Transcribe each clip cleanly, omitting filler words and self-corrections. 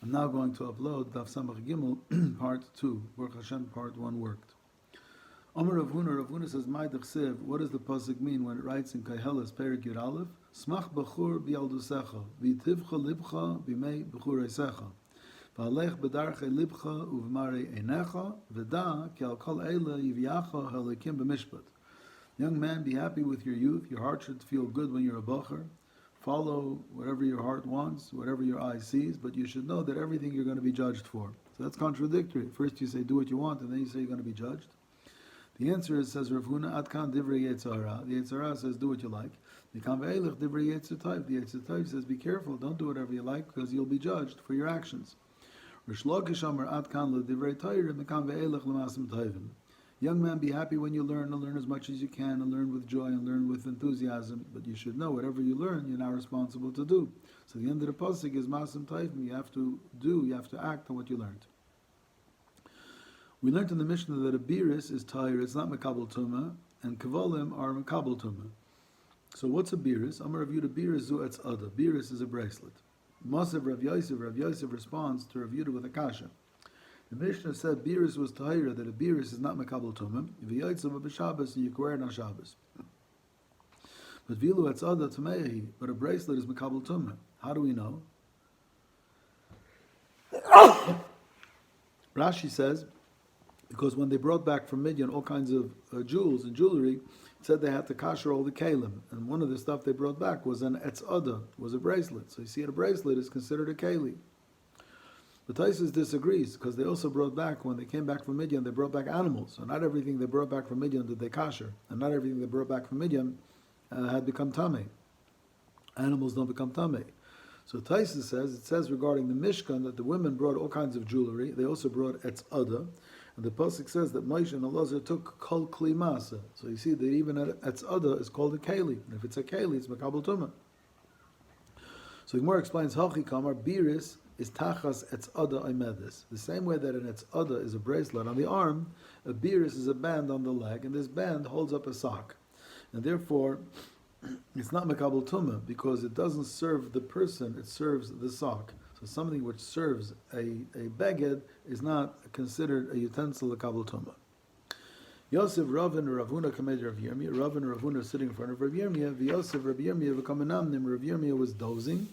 I'm now going to upload Daf Samach Gimel, part 2. Baruch Hashem, part 1 worked. Omer Rav Huna says, Mai Dechsev, what does the pasuk mean when it writes in Kaiheles, Perik Yud Aleph? Smach b'chur b'yaldusecha, v'yitivcha libcha b'mei b'chureisecha, v'alech b'darchei libcha uv'marei einecha, v'da ki al kol eile yivyacha halekim b'mishpat. Young man, be happy with your youth. Your heart should feel good when you're a bacher. Follow whatever your heart wants, whatever your eye sees, but you should know that everything you're going to be judged for. So that's contradictory. First you say do what you want, and then you say you're going to be judged. The answer is, says Rav Huna, Atkan divrei Yetzirah. The Yetzirah says do what you like. The Ve'elech divrei Yetzirah. The Yetzirah says be careful, don't do whatever you like, because you'll be judged for your actions. Rish Lakish Amar Atkan l'divrei Torah, Mekan ve'elech l'masim tovim. Young man, be happy when you learn, and learn as much as you can, and learn with joy, and learn with enthusiasm. But you should know, whatever you learn, you're now responsible to do. So the end of the pasuk is masim taivim. You have to do, you have to act on what you learned. We learned in the Mishnah that a biris is tayr, it's not mekabel tuma, and kavolim are mekabel tuma. So what's a biris? Amar Rav Yudah, biris zu etz ada. Biris is a bracelet. Masav Rav Yosef responds to Rav Yudah with a kasha. The Mishnah said biris was tahira, that a biris is not mekabel tumah. V'yaitzav b'Shabbos, and you can wear it on Shabbos. But vilu etzada tameyahi, but a bracelet is mekabel tumah. How do we know? Rashi says, because when they brought back from Midian all kinds of jewels and jewelry, it said they had to kasher all the kalim, and one of the stuff they brought back was an etzada, was a bracelet. So you see, a bracelet is considered a keli. The Taisus disagrees, because they also brought back, when they came back from Midian, they brought back animals. So not everything they brought back from Midian did they kasher, and not everything they brought back from Midian had become tameh. Animals don't become tameh. So Taisus says, it says regarding the Mishkan that the women brought all kinds of jewelry. They also brought etzada, and the pasuk says that Moshe and Elazar took kol kli masa. So you see that even etzada is called a keli, and if it's a keli, it's makabel tumah. So the Gemara explains, Hachi kamar biris is tachas etzada oimedis. The same way that an etzada is a bracelet on the arm, a biris is a band on the leg, and this band holds up a sock. And therefore, it's not mekabel tumah, because it doesn't serve the person, it serves the sock. So something which serves a beged is not considered a utensil of kabel tumah. Yosef, Rav, and Rav Huna kamed Rav Yirmiyah. Rav and Rav Huna are sitting in front of Rav Yirmiyah. Yosef, Rav Yirmiyah, v'kamanamnim. Rav Yirmiyah was dozing.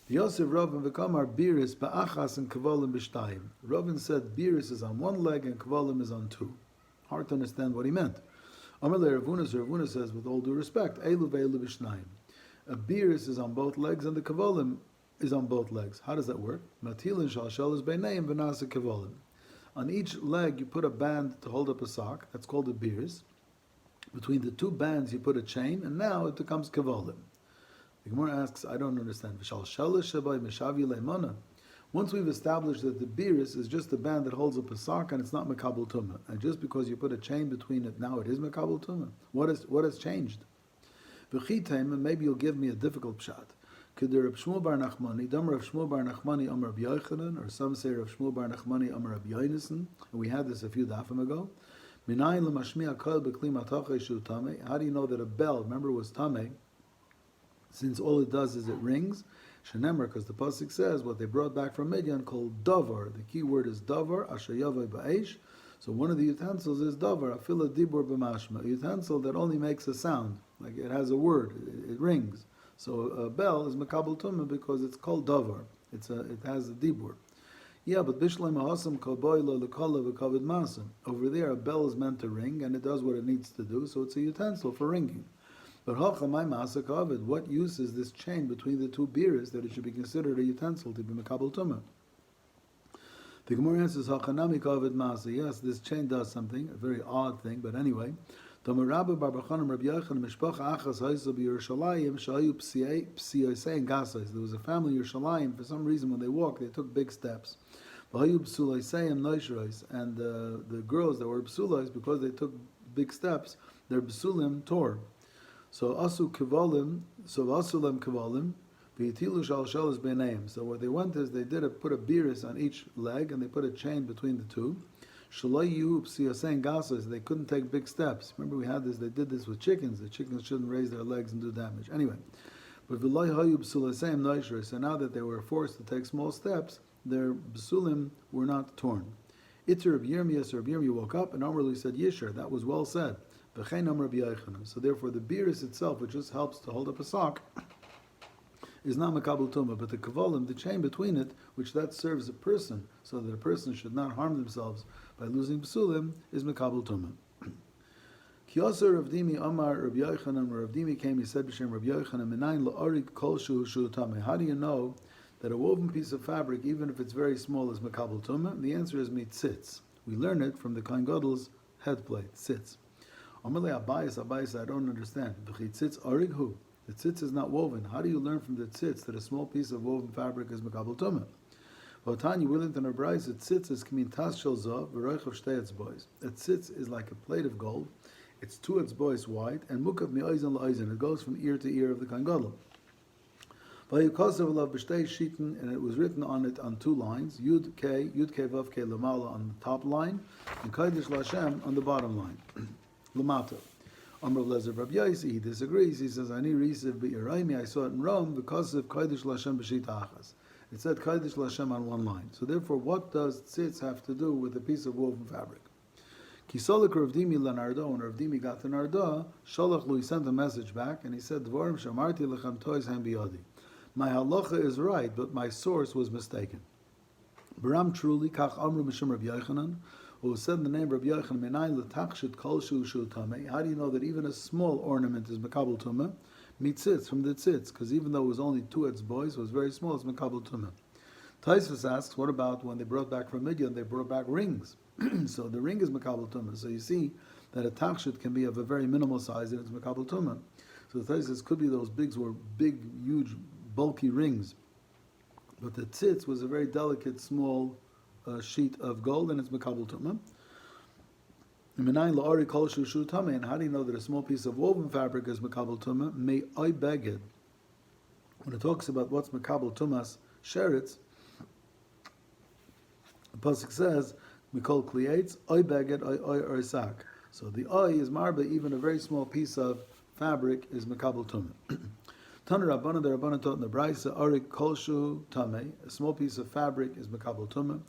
Yosef, Rav, and v'kamar biris ba'achas and kavalim b'shtayim. Rav said biris is on one leg and kavalim is on two. Hard to understand what he meant. Amalei Rav Huna says, with all due respect, Eilu ve'eilu b'shnayim. A biris is on both legs and the kavalim is on both legs. How does that work? Matilin shalshal is beineim v'nasa kavalim. On each leg you put a band to hold up a sock. That's called a biris. Between the two bands you put a chain, and now it becomes kavalim. The Gemara asks, I don't understand. Once we've established that the biris is just a band that holds up a sock and it's not mekabel tumah, and just because you put a chain between it, now it is mekabel tumah. What has changed? Maybe you'll give me a difficult pshat. Could Rav Shmuel bar Nachmani, Dam Rav Shmuel bar Nachmani Amar Rav Yochanan, or some say Rav Shmuel bar Nachmani Amar Rav Yonasan, and we had this a few dafim ago. Minayin l'mashmiya kol b'kli matachei shu tamei. How do you know that a bell, remember, was tamei, since all it does is it rings? Shenemar, because the pasuk says what they brought back from Midian called davar. The key word is davar, asher yavai ba'esh. So one of the utensils is davar, afila dibur b'mashma, a utensil that only makes a sound, like it has a word, it rings. So a bell is mekabel tumah because it's called davar. It has a dibur. Yeah, but bishleim ha'asam kol boilo l'kola v'kavod masim. Over there, a bell is meant to ring, and it does what it needs to do, so it's a utensil for ringing. But hachamay masa kavod, what use is this chain between the two biris that it should be considered a utensil to be mekabel tumah? The Gemara answers, hachanami kavod masa. Yes, this chain does something, a very odd thing, but anyway. There was a family in Yerushalayim. For some reason, when they walked, they took big steps. And the girls that were psulais, because they took big steps, their psulim tore. So asulam kivalim, v'yitilu shalshal is b'neim. So what they went is they put a biris on each leg, and they put a chain between the two. They couldn't take big steps. Remember we had this, they did this with chickens. The chickens shouldn't raise their legs and do damage. Anyway, but so now that they were forced to take small steps, their basulim were not torn. Itter Reb Yirmiyah, Reb Yirmiyah woke up and Amrli said, Yisher, that was well said. V'chein Amar Rabbi Yochanan. So therefore the biris itself, which just helps to hold up a sock, is not makabel tumah, but the kavolim, the chain between it, which that serves a person, so that a person should not harm themselves by losing basulim, is makabel tumah. Kiyoser Rav Dimi Amar Rabbi Yochanan, where Rav Dimi came, he said b'shem Rabbi Yochanan, Minayin la'arik kol shu tameh. How do you know that a woven piece of fabric, even if it's very small, is makabel tumah? The answer is mitzitz. We learn it from the Kohen Gadol's head plate, tzitz. Amalei Abayis, I don't understand. V'chitzitz arig hu. The tzitz is not woven. How do you learn from the tzitz that a small piece of woven fabric is makabel tumah? V'otani Willington or Bryce, a tzitz is k'min tas shel zav v'roich of shtei etzbois. A tzitz is like a plate of gold. It's two etzbois wide, and mukav mi'oizen la'oizen. It goes from ear to ear of the Kohen Gadol. V'yukosav alav b'shtei shitin, and it was written on it on two lines, Yud K Vav K Lamala on the top line, and Kodesh Lashem on the bottom line. Lamata. Amr Lezer Rabbi Yosi, he disagrees. He says, Ani Risev B'Yeraimi, I saw it in Rome because of Kodesh Lashem B'Shita Achas. It said Kodesh Lashem on one line. So therefore, what does tzitz have to do with a piece of woven fabric? Kisolik Rav Dimi Lanardo, when Rav Dimi got to Nardo, Sholach Lu, he sent a message back, and he said, Dvorim Shamarti Lechem Tois Hem Biyadi. My halacha is right, but my source was mistaken. Baram truly, Kach Amru Mishum Rabbi Yochanan, who said in the name of Rabbi Yochanan, Menayin l'tachshit kol shu tamei. How do you know that even a small ornament is makabel tumah? Mitzitz, from the tzitz, because even though it was only two etzbois, it was very small, it's makabel tumah. Taisvus asks, what about when they brought back from Midian, they brought back rings? So the ring is makabel tumah. So you see that a tachshit can be of a very minimal size, and it's makabel tumah. So the Taisvus could be those big, huge, bulky rings. But the tzitz was a very delicate, small sheet of gold, and it's makabel tumah. And how do you know that a small piece of woven fabric is makabel tumah? May I beged. When it talks about what's makabel tumah's sheretz, the pasuk says, "Mikol klietz I beged I orsak." So the I is marba. Even a very small piece of fabric is makabel tumah. Tana Rabbana, the Rabbana taught in the Braisa, Arik kolshu tamei, a small piece of fabric is makabel tumah.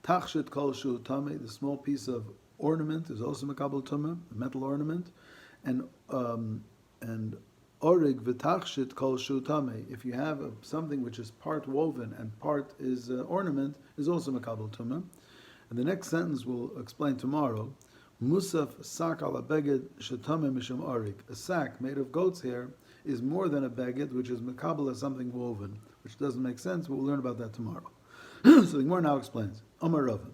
Tachshit kolshu tamei, the small piece of ornament is also makabel tumah, a metal ornament. And orig v'tachshit kolshu tamei, if you have something which is part woven and part is ornament, is also makabel tumah. And the next sentence we'll explain tomorrow. Musaf sak ala beged shetame mishum orig, a sack made of goat's hair is more than a baguette, which is makabel as something woven, which doesn't make sense, but we'll learn about that tomorrow. So the Gemara now explains. Amar Rava.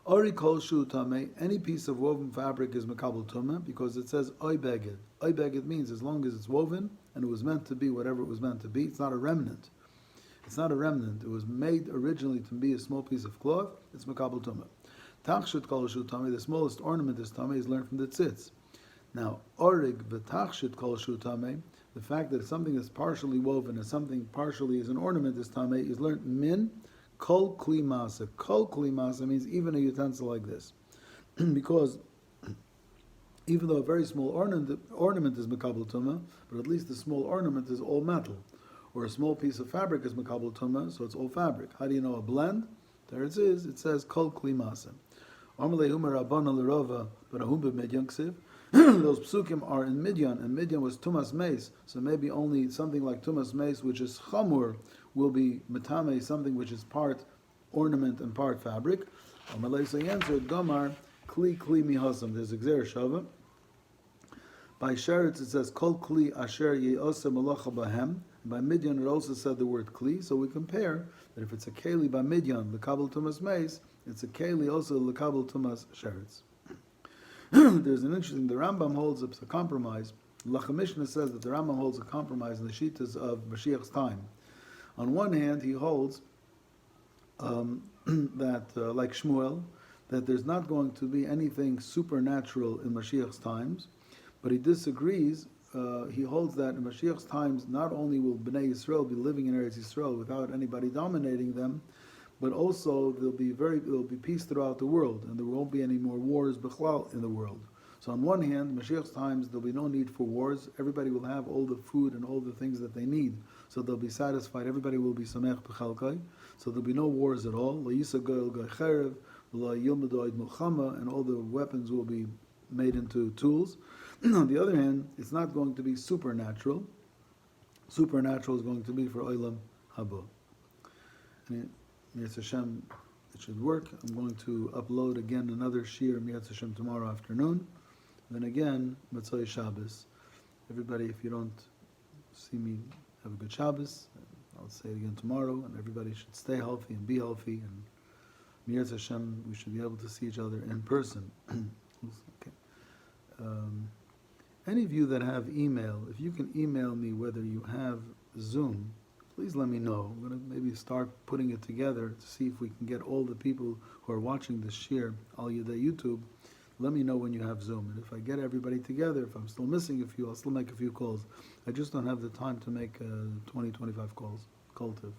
Ori kol shu tameh, any piece of woven fabric is makabel tumah, because it says oi baguette. Oi baguette means as long as it's woven, and it was meant to be whatever it was meant to be, it's not a remnant. It's not a remnant. It was made originally to be a small piece of cloth, it's makabel tumah. Tachshut kol shu tameh, the smallest ornament is tameh, is learned from the tzitz. Now, orig v'tachshit kol shu tamei, the fact that something is partially woven and something partially is an ornament is tamei, is learned min kol kli masa. Kol kli masa means even a utensil like this. Because even though a very small ornament is makabel tumah, but at least the small ornament is all metal. Or a small piece of fabric is makabel tumah, so it's all fabric. How do you know a blend? There it is, it says kol kli masa. Amalei umar rabban l'rova v'rahum b'medyan ksiv. Those psukim are in Midian, and Midian was Tumas Meis, so maybe only something like Tumas Meis, which is Chamur, will be Metame, something which is part ornament and part fabric. Amalei, so he answered, Gomar, Kli mihasam, there's Exer Shava. By Sheretz it says, Kol Kli asher ye'oseh malacha bahem. By Midian it also said the word Kli, so we compare that if it's a Keli by Midian, L'kabel Tumas Meis, it's a Keli also L'kabel Tumas Sheretz. There's an interesting, the Rambam holds a compromise. Lachamishna says that the Rambam holds a compromise in the Shitas of Mashiach's time. On one hand, he holds that, like Shmuel, that there's not going to be anything supernatural in Mashiach's times, but he disagrees. He holds that in Mashiach's times, not only will Bnei Yisrael be living in Eretz Yisrael without anybody dominating them, but also there'll be peace throughout the world, and there won't be any more wars b'chlal in the world. So on one hand, Mashiach's times, there'll be no need for wars. Everybody will have all the food and all the things that they need. So they'll be satisfied. Everybody will be samech b'chalkai. So there'll be no wars at all. And all the weapons will be made into tools. On the other hand, it's not going to be supernatural. Supernatural is going to be for Olam Haba. And Mi'etz Hashem, it should work. I'm going to upload again another shir Mi'etz Hashem tomorrow afternoon. Then again, Matzoi Shabbos. Everybody, if you don't see me, have a good Shabbos. I'll say it again tomorrow. And everybody should stay healthy and be healthy. And Mi'etz Hashem, we should be able to see each other in person. Okay. Any of you that have email, if you can email me whether you have Zoom, please let me know. I'm going to maybe start putting it together to see if we can get all the people who are watching this shir, Al Yedei YouTube. Let me know when you have Zoom. And if I get everybody together, if I'm still missing a few, I'll still make a few calls. I just don't have the time to make 20, 25 calls. Collective.